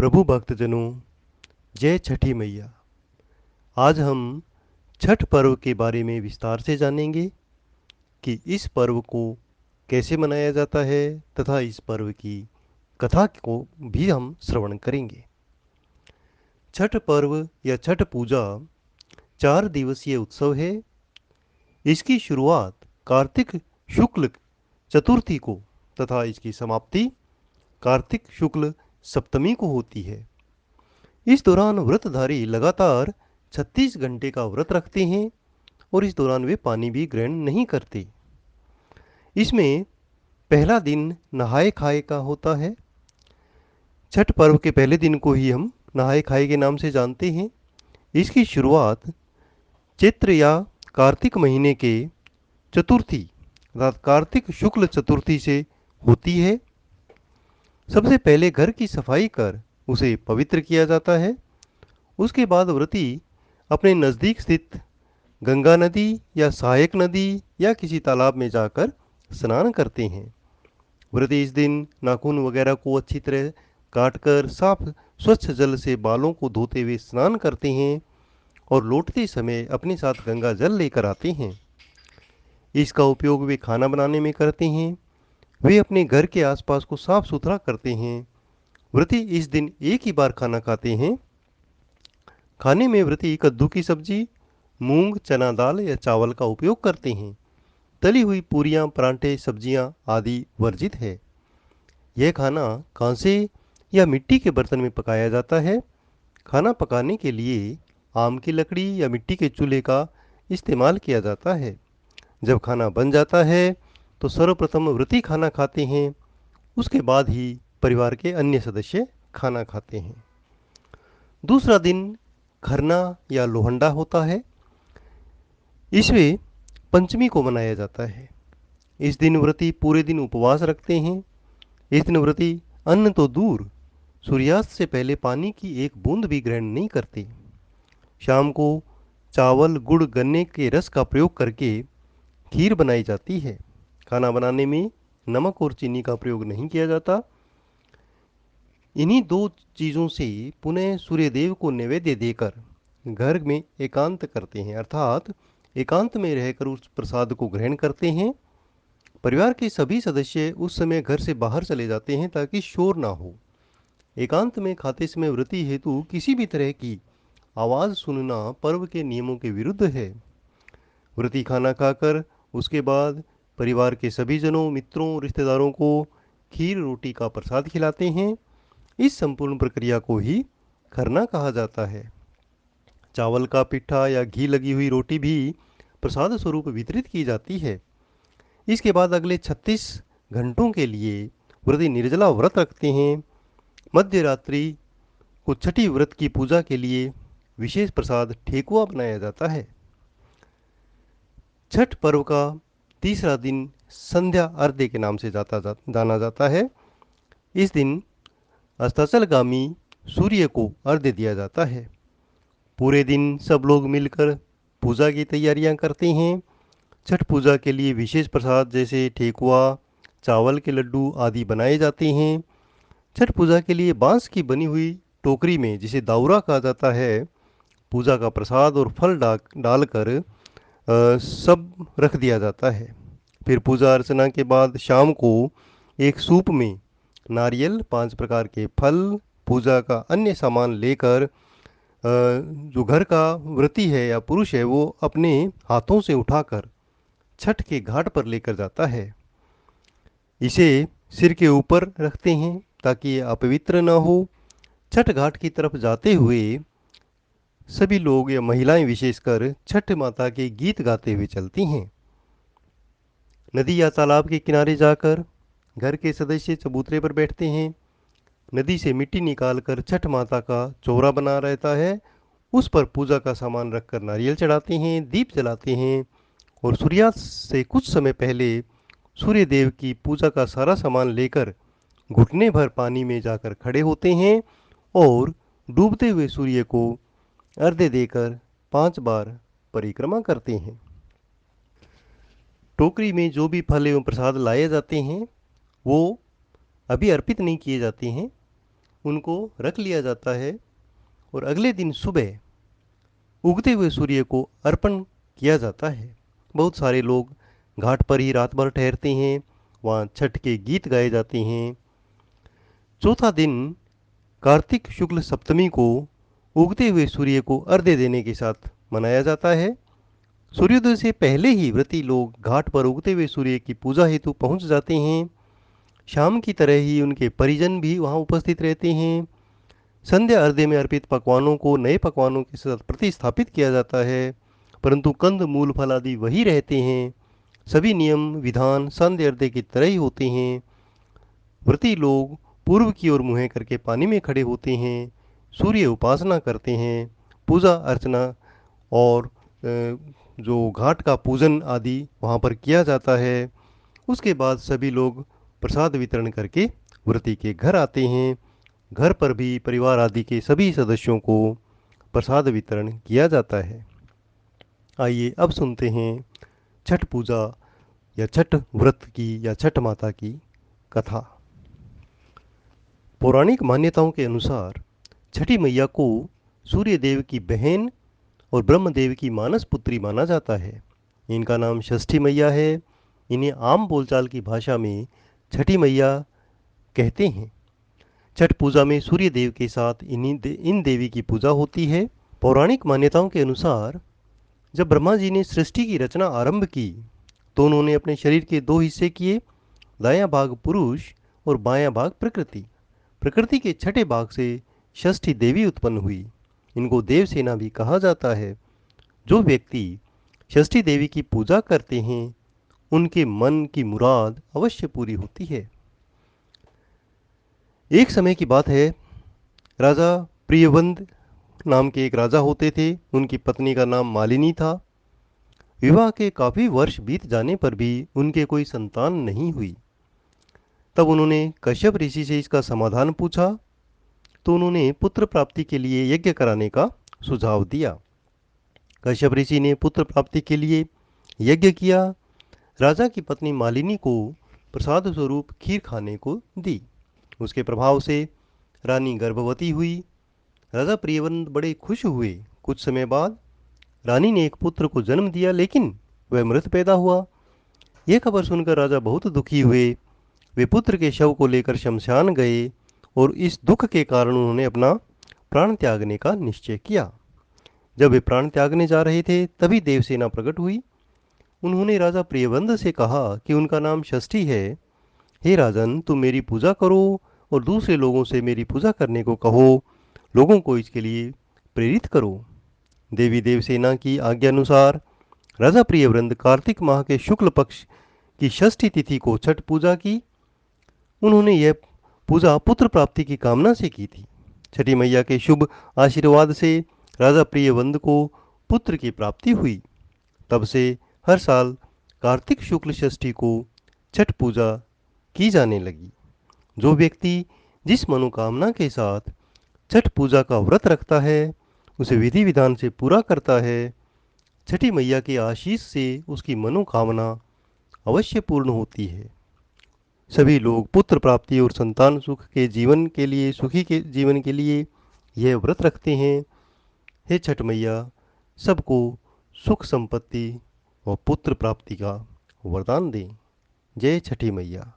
प्रभु भक्तजनों, जय छठी मैया। आज हम छठ पर्व के बारे में विस्तार से जानेंगे कि इस पर्व को कैसे मनाया जाता है तथा इस पर्व की कथा को भी हम श्रवण करेंगे। छठ पर्व या छठ पूजा 4 दिवसीय उत्सव है। इसकी शुरुआत कार्तिक शुक्ल चतुर्थी को तथा इसकी समाप्ति कार्तिक शुक्ल सप्तमी को होती है। इस दौरान व्रतधारी लगातार 36 घंटे का व्रत रखते हैं और इस दौरान वे पानी भी ग्रहण नहीं करते। इसमें पहला दिन नहाए खाए का होता है। छठ पर्व के पहले दिन को ही हम नहाए खाए के नाम से जानते हैं। इसकी शुरुआत चैत्र या कार्तिक महीने के चतुर्थी अर्थात कार्तिक शुक्ल चतुर्थी से होती है। सबसे पहले घर की सफाई कर उसे पवित्र किया जाता है। उसके बाद व्रती अपने नज़दीक स्थित गंगा नदी या सहायक नदी या किसी तालाब में जाकर स्नान करते हैं। व्रती इस दिन नाखून वगैरह को अच्छी तरह काटकर साफ स्वच्छ जल से बालों को धोते हुए स्नान करते हैं और लौटते समय अपने साथ गंगा जल लेकर आते हैं। इसका उपयोग वे खाना बनाने में करते हैं। वे अपने घर के आसपास को साफ सुथरा करते हैं। व्रती इस दिन एक ही बार खाना खाते हैं। खाने में व्रती कद्दू की सब्जी, मूंग, चना दाल या चावल का उपयोग करते हैं। तली हुई पूरियां, परांठे, सब्जियां आदि वर्जित है। यह खाना कांसे या मिट्टी के बर्तन में पकाया जाता है। खाना पकाने के लिए आम की लकड़ी या मिट्टी के चूल्हे का इस्तेमाल किया जाता है। जब खाना बन जाता है तो सर्वप्रथम व्रती खाना खाते हैं, उसके बाद ही परिवार के अन्य सदस्य खाना खाते हैं। दूसरा दिन खरना या लोहंडा होता है। इसमें पंचमी को मनाया जाता है। इस दिन व्रती पूरे दिन उपवास रखते हैं। इस दिन व्रती अन्न तो दूर, सूर्यास्त से पहले पानी की एक बूंद भी ग्रहण नहीं करते। शाम को चावल, गुड़, गन्ने के रस का प्रयोग करके खीर बनाई जाती है। खाना बनाने में नमक और चीनी का प्रयोग नहीं किया जाता। इन्हीं दो चीज़ों से पुनः सूर्यदेव को नैवेद्य देकर घर में एकांत करते हैं, अर्थात एकांत में रहकर उस प्रसाद को ग्रहण करते हैं। परिवार के सभी सदस्य उस समय घर से बाहर चले जाते हैं ताकि शोर ना हो। एकांत में खाते समय व्रती हेतु किसी भी तरह की आवाज़ सुनना पर्व के नियमों के विरुद्ध है। व्रती खाना खाकर उसके बाद परिवार के सभी जनों, मित्रों, रिश्तेदारों को खीर रोटी का प्रसाद खिलाते हैं। इस संपूर्ण प्रक्रिया को ही खरना कहा जाता है। चावल का पिट्ठा या घी लगी हुई रोटी भी प्रसाद स्वरूप वितरित की जाती है। इसके बाद अगले 36 घंटों के लिए व्रती निर्जला व्रत रखते हैं। मध्य रात्रि को छठी व्रत की पूजा के लिए विशेष प्रसाद ठेकुआ बनाया जाता है। छठ पर्व का तीसरा दिन संध्या अर्घ्य के नाम से जाना जाता है। इस दिन अस्ताचलगामी सूर्य को अर्घ्य दिया जाता है। पूरे दिन सब लोग मिलकर पूजा की तैयारियां करते हैं। छठ पूजा के लिए विशेष प्रसाद जैसे ठेकुआ, चावल के लड्डू आदि बनाए जाते हैं। छठ पूजा के लिए बांस की बनी हुई टोकरी में, जिसे दाउरा कहा जाता है, पूजा का प्रसाद और फल डालकर सब रख दिया जाता है। फिर पूजा अर्चना के बाद शाम को एक सूप में नारियल, 5 प्रकार के फल, पूजा का अन्य सामान लेकर जो घर का व्रती है या पुरुष है वो अपने हाथों से उठाकर छठ के घाट पर लेकर जाता है। इसे सिर के ऊपर रखते हैं ताकि ये अपवित्र न हो। छठ घाट की तरफ जाते हुए सभी लोग या महिलाएं विशेषकर छठ माता के गीत गाते हुए चलती हैं। नदी या तालाब के किनारे जाकर घर के सदस्य चबूतरे पर बैठते हैं। नदी से मिट्टी निकालकर छठ माता का चौरा बना रहता है, उस पर पूजा का सामान रखकर नारियल चढ़ाते हैं, दीप जलाते हैं और सूर्यास्त से कुछ समय पहले सूर्य देव की पूजा का सारा सामान लेकर घुटने भर पानी में जाकर खड़े होते हैं और डूबते हुए सूर्य को अर्घ्य देकर 5 बार परिक्रमा करते हैं। टोकरी में जो भी फल एवं प्रसाद लाए जाते हैं वो अभी अर्पित नहीं किए जाते हैं। उनको रख लिया जाता है और अगले दिन सुबह उगते हुए सूर्य को अर्पण किया जाता है। बहुत सारे लोग घाट पर ही रात भर ठहरते हैं, वहाँ छठ के गीत गाए जाते हैं। चौथा दिन कार्तिक शुक्ल सप्तमी को उगते हुए सूर्य को अर्घ्य देने के साथ मनाया जाता है। सूर्योदय से पहले ही व्रती लोग घाट पर उगते हुए सूर्य की पूजा हेतु पहुंच जाते हैं। शाम की तरह ही उनके परिजन भी वहां उपस्थित रहते हैं। संध्या अर्घ्य में अर्पित पकवानों को नए पकवानों के साथ प्रतिस्थापित किया जाता है, परंतु कंद मूल फल आदि वही रहते हैं। सभी नियम विधान संध्या अर्घ्य की तरह ही होते हैं। व्रती लोग पूर्व की ओर मुँह करके पानी में खड़े होते हैं, सूर्य उपासना करते हैं, पूजा अर्चना और जो घाट का पूजन आदि वहाँ पर किया जाता है। उसके बाद सभी लोग प्रसाद वितरण करके व्रती के घर आते हैं। घर पर भी परिवार आदि के सभी सदस्यों को प्रसाद वितरण किया जाता है। आइए अब सुनते हैं छठ पूजा या छठ व्रत की या छठ माता की कथा। पौराणिक मान्यताओं के अनुसार छठी मैया को सूर्य देव की बहन और ब्रह्मदेव की मानस पुत्री माना जाता है। इनका नाम षष्ठी मैया है। इन्हें आम बोलचाल की भाषा में छठी मैया कहते हैं। छठ पूजा में सूर्य देव के साथ इन देवी की पूजा होती है। पौराणिक मान्यताओं के अनुसार जब ब्रह्मा जी ने सृष्टि की रचना आरंभ की तो उन्होंने अपने शरीर के दो हिस्से किए, दायां भाग पुरुष और बायां भाग प्रकृति। प्रकृति के छठे भाग से षष्ठी देवी उत्पन्न हुई। इनको देवसेना भी कहा जाता है। जो व्यक्ति षष्ठी देवी की पूजा करते हैं उनके मन की मुराद अवश्य पूरी होती है। एक समय की बात है, राजा प्रियवंद नाम के एक राजा होते थे। उनकी पत्नी का नाम मालिनी था। विवाह के काफी वर्ष बीत जाने पर भी उनके कोई संतान नहीं हुई। तब उन्होंने कश्यप ऋषि से इसका समाधान पूछा तो उन्होंने पुत्र प्राप्ति के लिए यज्ञ कराने का सुझाव दिया। कश्यप ऋषि ने पुत्र प्राप्ति के लिए यज्ञ किया। राजा की पत्नी मालिनी को प्रसाद स्वरूप खीर खाने को दी। उसके प्रभाव से रानी गर्भवती हुई। राजा प्रियवंत बड़े खुश हुए। कुछ समय बाद रानी ने एक पुत्र को जन्म दिया, लेकिन वह मृत पैदा हुआ। यह खबर सुनकर राजा बहुत दुखी हुए। वे पुत्र के शव को लेकर शमशान गए और इस दुख के कारण उन्होंने अपना प्राण त्यागने का निश्चय किया। जब वे प्राण त्यागने जा रहे थे तभी देवसेना प्रकट हुई। उन्होंने राजा प्रियवंद से कहा कि उनका नाम षष्ठी है। हे राजन, तुम मेरी पूजा करो और दूसरे लोगों से मेरी पूजा करने को कहो। लोगों को इसके लिए प्रेरित करो। देवी देवसेना की आज्ञानुसार राजा प्रियव्रत कार्तिक माह के शुक्ल पक्ष की षष्ठी तिथि को छठ पूजा की। उन्होंने यह पूजा पुत्र प्राप्ति की कामना से की थी। छठी मैया के शुभ आशीर्वाद से राजा प्रियवंद को पुत्र की प्राप्ति हुई। तब से हर साल कार्तिक शुक्ल षष्ठी को छठ पूजा की जाने लगी। जो व्यक्ति जिस मनोकामना के साथ छठ पूजा का व्रत रखता है उसे विधि विधान से पूरा करता है, छठी मैया के आशीष से उसकी मनोकामना अवश्य पूर्ण होती है। सभी लोग पुत्र प्राप्ति और संतान सुख के जीवन के लिए, सुखी के जीवन के लिए यह व्रत रखते हैं। हे छठ मैया, सबको सुख संपत्ति और पुत्र प्राप्ति का वरदान दें। जय छठी मैया।